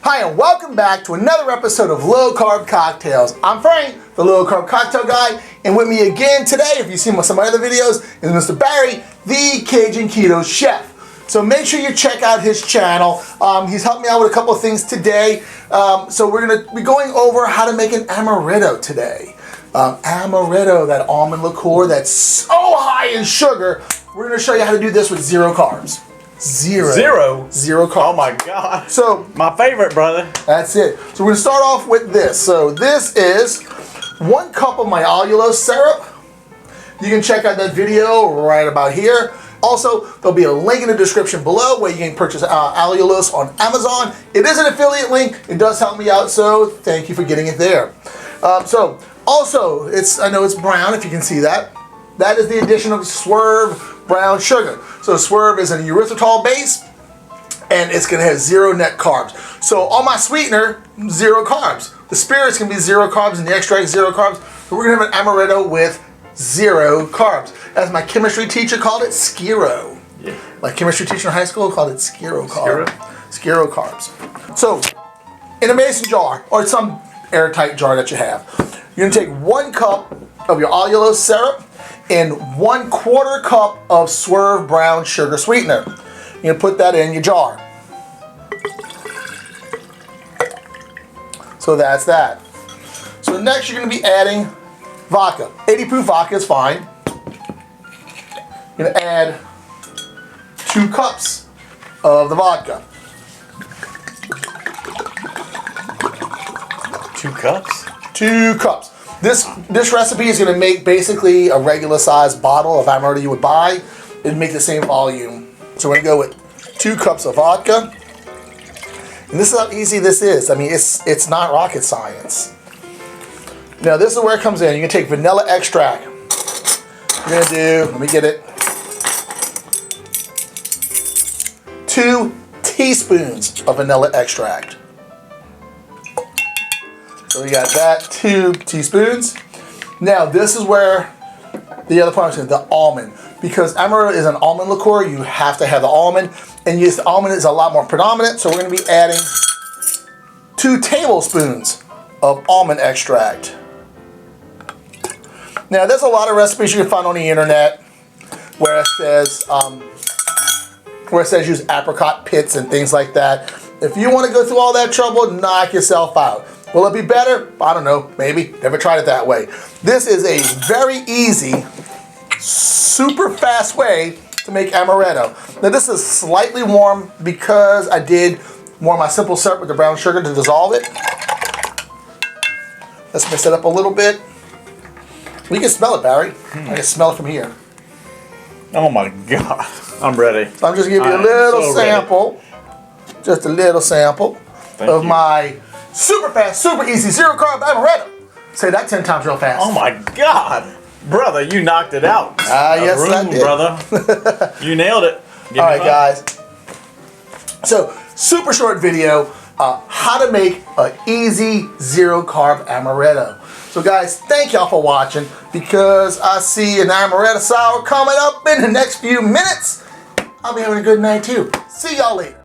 Hi and welcome back to another episode of Low Carb Cocktails. I'm Frank, the Low Carb Cocktail Guy, and with me again today, if you've seen some of my other videos, is Mr. Barry, the Cajun Keto Chef. So make sure you check out his channel. He's helped me out with a couple of things today. So we're going to be going over how to make an Amaretto today. Amaretto, that almond liqueur that's so high in sugar. We're going to show you how to do this with zero carbs. Zero carbs. Oh my God. So my favorite, brother. That's it. So we're going to start off with this. So this is 1 cup of my allulose syrup. You can check out that video right about here. Also, there'll be a link in the description below where you can purchase allulose on Amazon. It is an affiliate link. It does help me out, so thank you for getting it there. So also, I know it's brown, if you can see that. That is the addition of Swerve brown sugar. So Swerve is an erythritol base, and it's going to have 0 net carbs. So on my sweetener, 0 carbs. The spirits can be 0 carbs, and the extract 0 carbs. So we're going to have an Amaretto with 0 carbs. As my chemistry teacher called it, skiro. Yeah. My chemistry teacher in high school called it skiro carb. Skiro carbs. So in a mason jar or some airtight jar that you have, you're going to take 1 cup of your allulose syrup and 1/4 cup of Swerve brown sugar sweetener. You're going to put that in your jar. So that's that. So next you're going to be adding vodka. 80 proof vodka is fine. You're going to add 2 cups of the vodka. 2 cups? 2 cups. This recipe is going to make basically a regular size bottle of Amaretto you would buy. It'd make the same volume. So we're going to go with 2 cups of vodka. And this is how easy this is. I mean, it's not rocket science. Now this is where it comes in. You're going to take vanilla extract. You're going to do, let me get it, 2 teaspoons of vanilla extract. So we got that, 2 teaspoons. Now this is where the other part is the almond. Because Amaretto is an almond liqueur, you have to have the almond. And yes, the almond is a lot more predominant, so we're going to be adding 2 tablespoons of almond extract. Now there's a lot of recipes you can find on the internet where it says use apricot pits and things like that. If you want to go through all that trouble, knock yourself out. Will it be better? I don't know, maybe. Never tried it that way. This is a very easy, super fast way to make Amaretto. Now this is slightly warm because I did warm my simple syrup with the brown sugar to dissolve it. Let's mix it up a little bit. We can smell it, Barry. I can smell it from here. Oh my God. I'm ready. So I'm just giving you a little sample. Just a little sample of my super fast, super easy, 0 carb Amaretto. Say that 10 times real fast. Oh my God. Brother, you knocked it out. Yes, I did. Brother. You nailed it. All right, guys. So, super short video, how to make an easy 0 carb Amaretto. So guys, thank y'all for watching, because I see an Amaretto sour coming up in the next few minutes. I'll be having a good night too. See y'all later.